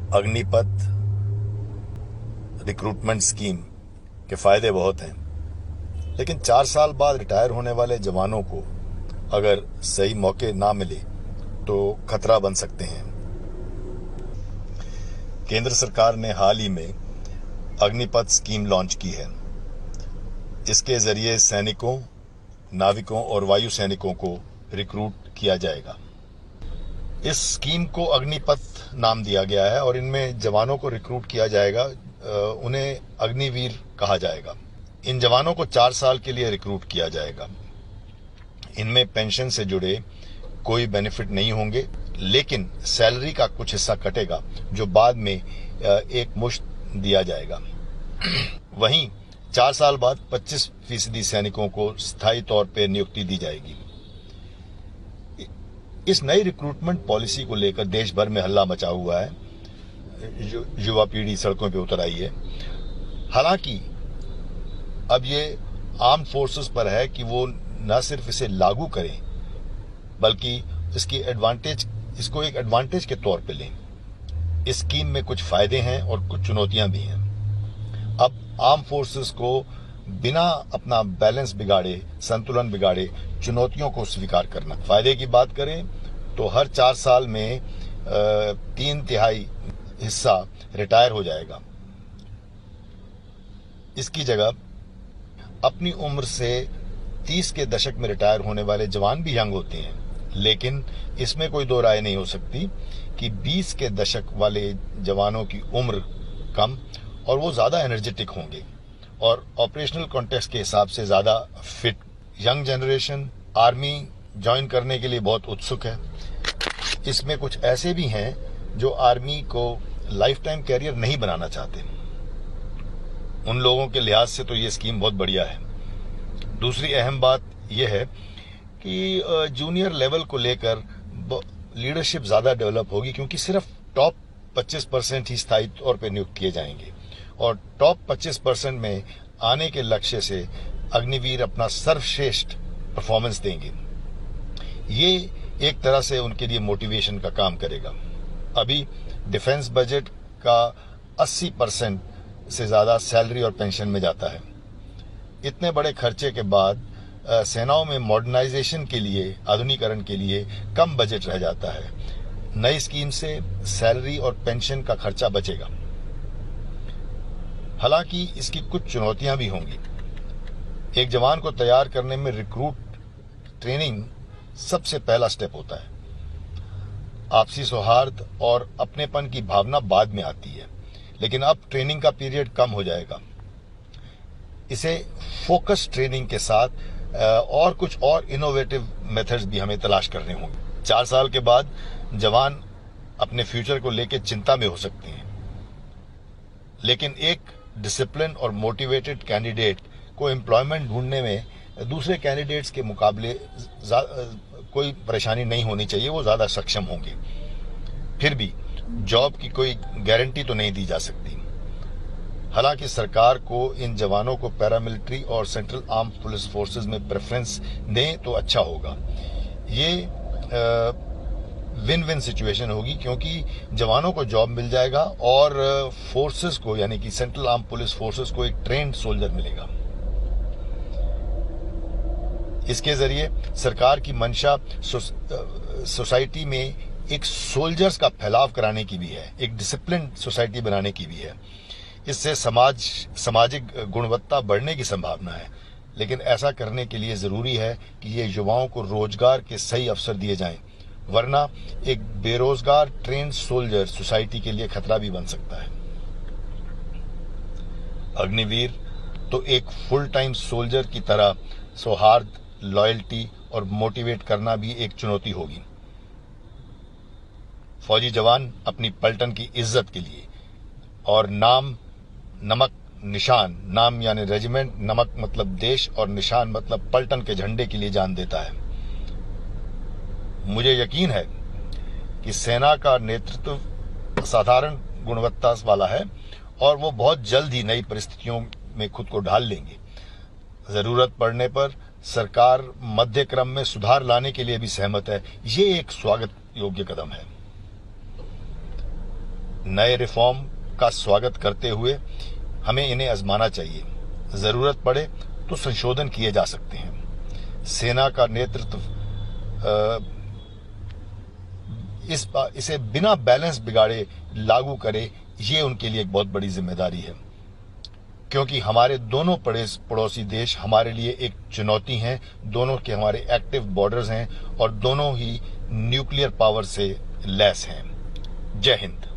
Agnipath recruitment scheme के फायदे बहुत हैं, लेकिन 4 साल बाद रिटायर होने वाले जवानों को अगर सही मौके ना मिले तो खतरा बन सकते हैं। केंद्र सरकार ने हाल ही में अग्निपथ स्कीम लॉन्च की है। इसके जरिए सैनिकों, नाविकों और वायु सैनिकों को रिक्रूट किया जाएगा। इस स्कीम को अग्निपथ नाम दिया गया है और इनमें जवानों को रिक्रूट किया जाएगा। उन्हें अग्निवीर कहा जाएगा। इन जवानों को 4 साल के लिए रिक्रूट किया जाएगा। इनमें पेंशन से जुड़े कोई बेनिफिट नहीं होंगे, लेकिन सैलरी का कुछ हिस्सा कटेगा जो बाद में एक मुश्त दिया जाएगा। वहीं 4 साल बाद 25% सैनिकों को स्थायी तौर पर नियुक्ति दी जाएगी। इस नई रिक्रूटमेंट पॉलिसी को लेकर देश भर में हल्ला मचा हुआ है। युवा पीढ़ी सड़कों पे उतर आई है। हालांकि अब ये आर्म्ड फोर्सेस पर है कि वो न सिर्फ इसे लागू करें, बल्कि इसको एक एडवांटेज के तौर पे लें। इस स्कीम में कुछ फायदे हैं और कुछ चुनौतियां भी हैं। अब आर्म फोर्सेस को बिना अपना बैलेंस बिगाड़े, संतुलन बिगाड़े, चुनौतियों को स्वीकार करना। फायदे की बात करें तो हर 4 साल में 3/3 हिस्सा रिटायर हो जाएगा। इसकी जगह अपनी उम्र से 30 के दशक में रिटायर होने वाले जवान भी यंग होते हैं, लेकिन इसमें कोई दो राय नहीं हो सकती कि 20 के दशक वाले जवानों की उम्र कम और वो ज्यादा एनर्जेटिक होंगे और ऑपरेशनल कॉन्टेक्स्ट के हिसाब से ज्यादा fit. Young generation army join करने के लिए बहुत उत्सुक है। इसमें कुछ ऐसे भी हैं जो आर्मी को लाइफ टाइम कैरियर नहीं बनाना चाहते। उन लोगों के लिहाज से तो ये स्कीम बहुत बढ़िया है। दूसरी अहम बात यह है कि जूनियर लेवल को लेकर लीडरशिप ज्यादा डेवलप होगी, क्योंकि सिर्फ टॉप 25% ही स्थायी तौर पर नियुक्त किए जाएंगे और टॉप 25% में आने के लक्ष्य से अग्निवीर अपना सर्वश्रेष्ठ परफॉर्मेंस देंगे। ये एक तरह से उनके लिए मोटिवेशन का काम करेगा। अभी डिफेंस बजट का 80% से ज्यादा सैलरी और पेंशन में जाता है। इतने बड़े खर्चे के बाद सेनाओं में मॉडर्नाइजेशन के लिए, आधुनिकीकरण के लिए कम बजट रह जाता है। नई स्कीम से सैलरी और पेंशन का खर्चा बचेगा। हालांकि इसकी कुछ चुनौतियां भी होंगी। एक जवान को तैयार करने में रिक्रूट ट्रेनिंग सबसे पहला स्टेप होता है। आपसी सौहार्द और अपनेपन की भावना बाद में आती है, लेकिन अब ट्रेनिंग का पीरियड कम हो जाएगा। इसे फोकस ट्रेनिंग के साथ और कुछ और इनोवेटिव मेथड्स भी हमें तलाश करने होंगे। 4 साल के बाद जवान अपने फ्यूचर को लेकर चिंता में हो सकते हैं, लेकिन एक डिसिप्लिन और मोटिवेटेड कैंडिडेट को एम्प्लॉयमेंट ढूंढने में दूसरे कैंडिडेट्स के मुकाबले कोई परेशानी नहीं होनी चाहिए। वो ज्यादा सक्षम होंगे। फिर भी जॉब की कोई गारंटी तो नहीं दी जा सकती। हालांकि सरकार को इन जवानों को पैरामिलिट्री और सेंट्रल आर्म पुलिस फोर्सेस में प्रेफरेंस दें तो अच्छा होगा। ये विन विन सिचुएशन होगी, क्योंकि जवानों को जॉब मिल जाएगा और फोर्सेस को, यानी कि सेंट्रल आर्म पुलिस फोर्सेस को एक ट्रेन्ड सोल्जर मिलेगा। इसके जरिए सरकार की मंशा सोसाइटी में एक सोल्जर्स का फैलाव कराने की भी है, एक डिसिप्लिन सोसाइटी बनाने की भी है। इससे सामाजिक गुणवत्ता बढ़ने की संभावना है, लेकिन ऐसा करने के लिए जरूरी है कि ये युवाओं को रोजगार के सही अवसर दिए जाएं, वरना एक बेरोजगार ट्रेन्ड सोल्जर सोसाइटी के लिए खतरा भी बन सकता है। अग्निवीर तो एक फुल टाइम सोल्जर की तरह सौहार्द, लॉयल्टी और मोटिवेट करना भी एक चुनौती होगी। फौजी जवान अपनी पलटन की इज्जत के लिए और नाम, नमक, निशान, नाम यानी रेजिमेंट, नमक मतलब देश और निशान मतलब पलटन के झंडे के लिए जान देता है। मुझे यकीन है कि सेना का नेतृत्व साधारण गुणवत्ता वाला है और वो बहुत जल्द ही नई परिस्थितियों में खुद को ढाल लेंगे। जरूरत पड़ने पर सरकार मध्य क्रम में सुधार लाने के लिए भी सहमत है। ये एक स्वागत योग्य कदम है। नए रिफॉर्म का स्वागत करते हुए हमें इन्हें आजमाना चाहिए। जरूरत पड़े तो संशोधन किए जा सकते हैं। सेना का नेतृत्व इसे बिना बैलेंस बिगाड़े लागू करे, ये उनके लिए एक बहुत बड़ी जिम्मेदारी है, क्योंकि हमारे दोनों पड़ोसी देश हमारे लिए एक चुनौती हैं। दोनों के हमारे एक्टिव बॉर्डर्स हैं और दोनों ही न्यूक्लियर पावर से लैस हैं। जय हिंद।